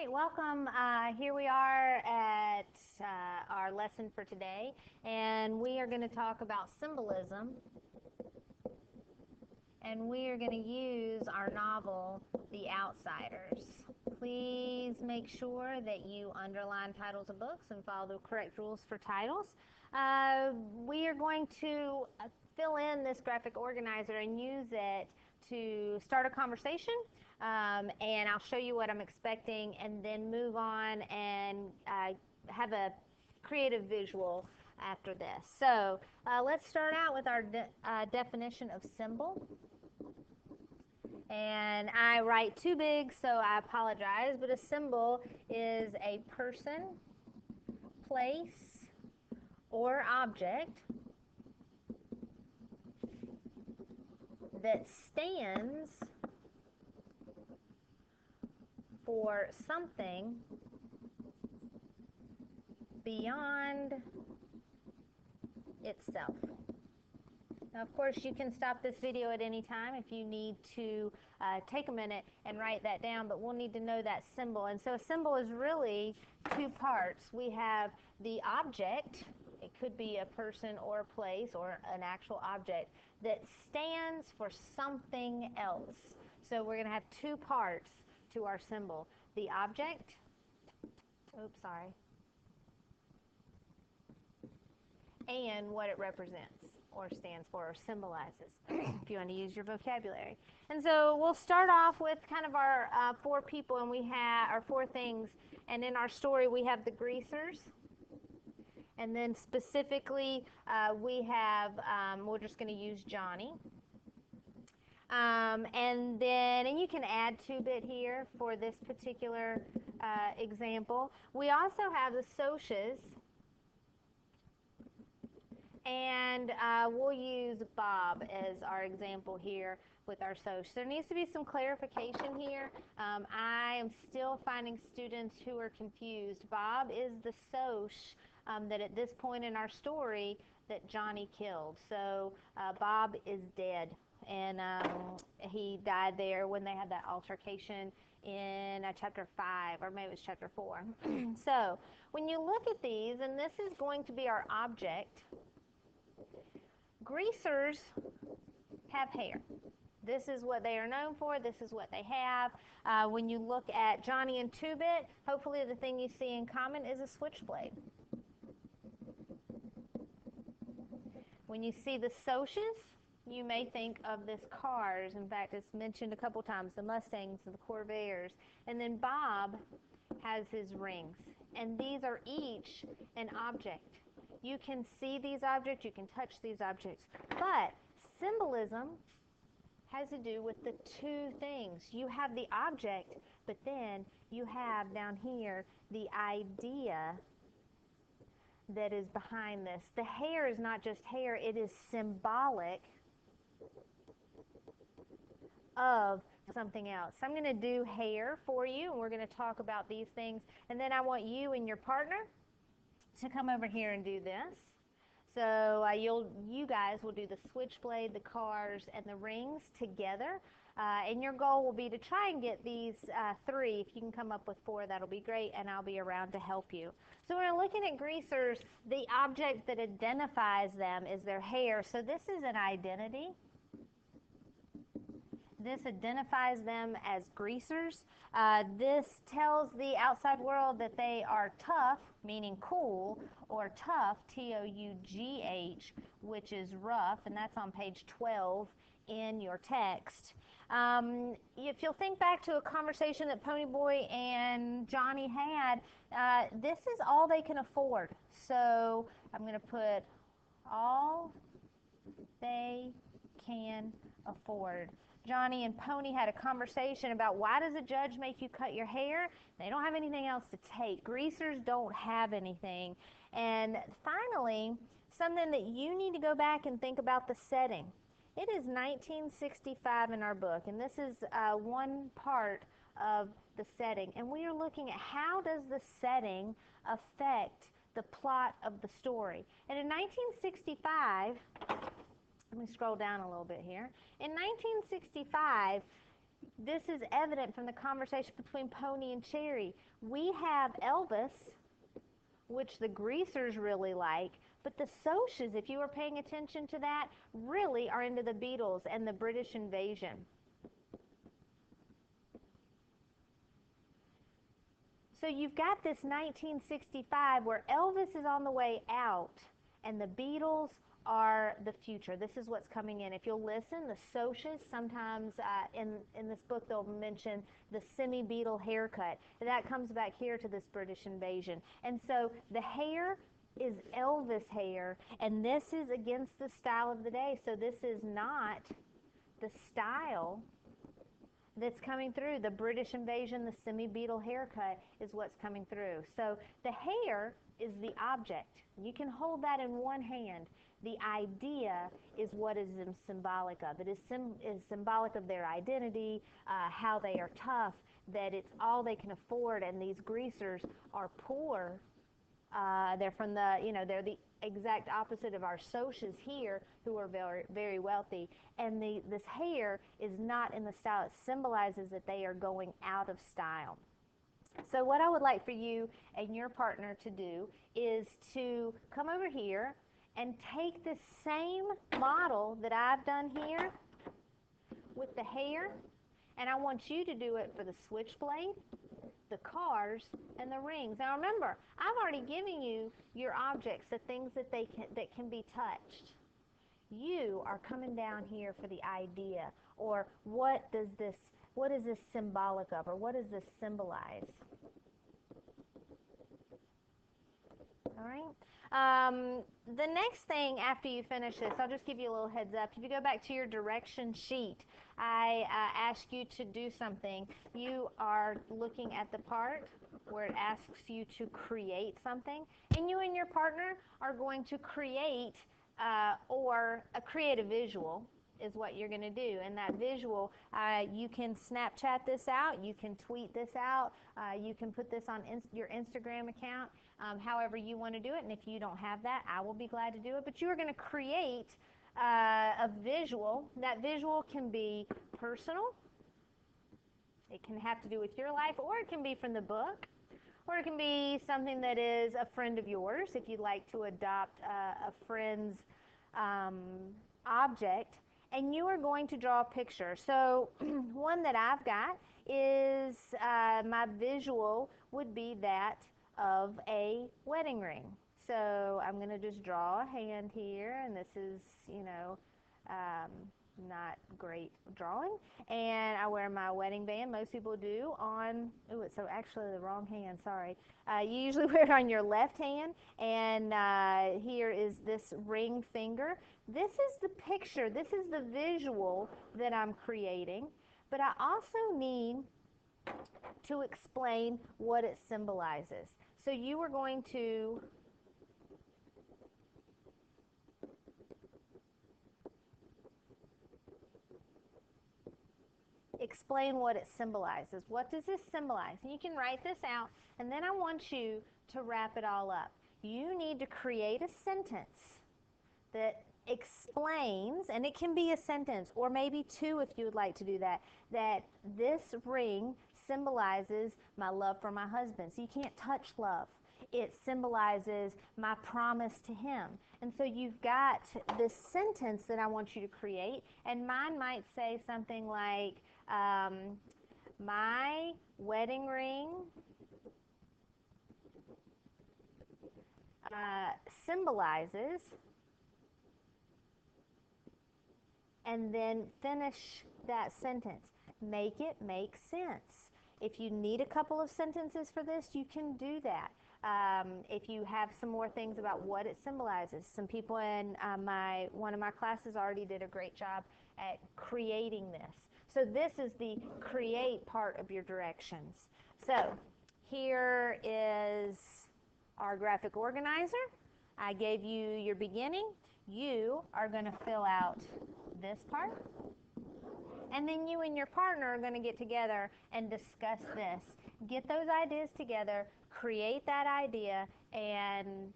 right, welcome. Here we are at our lesson for today, and we are going to talk about symbolism, and we are going to use our novel, The Outsiders. Please make sure that you underline titles of books and follow the correct rules for titles. We are going to fill in this graphic organizer and use it to start a conversation. And I'll show you what I'm expecting and then move on and have a creative visual after this. So let's start out with our definition of symbol. And I write too big, so I apologize, but a symbol is a person, place, or object that stands for something beyond itself. Now, of course, you can stop this video at any time if you need to take a minute and write that down, but we'll need to know that symbol. And so a symbol is really two parts. We have the object. It could be a person or a place or an actual object that stands for something else. So we're going to have two parts to our symbol. The object, and what it represents or stands for or symbolizes, if you want to use your vocabulary. And so we'll start off with kind of our four people, and we have our four things. And in our story, we have the greasers. And then specifically, we have, we're just going to use Johnny. And you can add 2-bit here for this particular example. We also have the Socs, and we'll use Bob as our example here with our Socs. There needs to be some clarification here. I am still finding students who are confused. Bob is the Soc that at this point in our story that Johnny killed. So Bob is dead. And he died there when they had that altercation in chapter 5, or maybe it was chapter 4. So when you look at these, and this is going to be our object, greasers have hair. This is what they are known for. This is what they have. When you look at Johnny and 2-bit, hopefully the thing you see in common is a switchblade. When you see the Socs, you may think of this cars. In fact, it's mentioned a couple times, the Mustangs, the Corvairs. And then Bob has his rings. And these are each an object. You can see these objects, you can touch these objects. But symbolism has to do with the two things. You have the object, but then you have down here the idea that is behind this. The hair is not just hair, it is symbolic of something else. So I'm going to do hair for you, and we're going to talk about these things. And then I want you and your partner to come over here and do this. So you guys will do the switchblade, the cars, and the rings together. And your goal will be to try and get these 3. If you can come up with 4, that'll be great, and I'll be around to help you. So when we're looking at greasers, the object that identifies them is their hair. So this is an identity. This identifies them as greasers. This tells the outside world that they are tough, meaning cool, or tough, T-O-U-G-H, which is rough, and that's on page 12 in your text. If you'll think back to a conversation that Ponyboy and Johnny had, this is all they can afford. So I'm going to put all they can afford. Johnny and Pony had a conversation about why does a judge make you cut your hair? They don't have anything else to take. Greasers don't have anything. And finally, something that you need to go back and think about the setting. It is 1965 in our book, and this is one part of the setting. And we are looking at how does the setting affect the plot of the story. And in 1965, let me scroll down a little bit here. In 1965, This is evident from the conversation between Pony and Cherry. We have Elvis, which the greasers really like, but the Socs, if you were paying attention to that, really are into the Beatles and the British invasion. So you've got this 1965 where Elvis is on the way out and the Beatles are the future. This is what's coming in. If you'll listen, the Socs, sometimes in this book they'll mention the semi-Beatle haircut. That comes back here to this British invasion. And so the hair is Elvis hair, and this is against the style of the day. So this is not the style that's coming through. The British invasion, the semi-Beatle haircut is what's coming through. So the hair is the object. You can hold that in one hand. The idea is what is symbolic of. It is symbolic of their identity, how they are tough, that it's all they can afford, and these greasers are poor. They're from the, they're the exact opposite of our Socs here, who are very, very wealthy. And this hair is not in the style. It symbolizes that they are going out of style. So what I would like for you and your partner to do is to come over here and take the same model that I've done here with the hair, and I want you to do it for the switchblade, the cars, and the rings. Now remember, I've already given you your objects, the things that can be touched. You are coming down here for the idea, or what is this symbolic of, or what does this symbolize? All right. The next thing after you finish this, I'll just give you a little heads up. If you go back to your direction sheet, I ask you to do something. You are looking at the part where it asks you to create something, and you and your partner are going to create create a visual is what you're going to do. And that visual, you can Snapchat this out, you can tweet this out, you can put this on your Instagram account, however you want to do it. And if you don't have that, I will be glad to do it. But you are going to create a visual. That visual can be personal. It can have to do with your life, or it can be from the book, or it can be something that is a friend of yours, if you'd like to adopt a friend's object. And you are going to draw a picture. So one that I've got is my visual would be that of a wedding ring. So I'm going to just draw a hand here, and this is, not great drawing. And I wear my wedding band. Most people do on, it's so actually the wrong hand, sorry. You usually wear it on your left hand, and here is this ring finger. This is the picture, this is the visual that I'm creating, but I also need to explain what it symbolizes. So you are going to explain what it symbolizes. What does this symbolize? And you can write this out, and then I want you to wrap it all up. You need to create a sentence that explains, and it can be a sentence, or maybe two if you would like to do that, that this ring symbolizes my love for my husband. So you can't touch love. It symbolizes my promise to him. And so you've got this sentence that I want you to create, and mine might say something like, my wedding ring symbolizes, and then finish that sentence. Make it make sense. If you need a couple of sentences for this, you can do that. If you have some more things about what it symbolizes. Some people in one of my classes already did a great job at creating this. So this is the create part of your directions. So here is our graphic organizer. I gave you your beginning. You are going to fill out this part. And then you and your partner are going to get together and discuss this. Get those ideas together, create that idea, and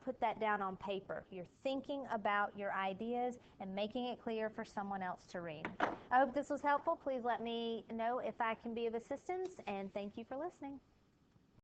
put that down on paper. You're thinking about your ideas and making it clear for someone else to read. I hope this was helpful. Please let me know if I can be of assistance, and thank you for listening.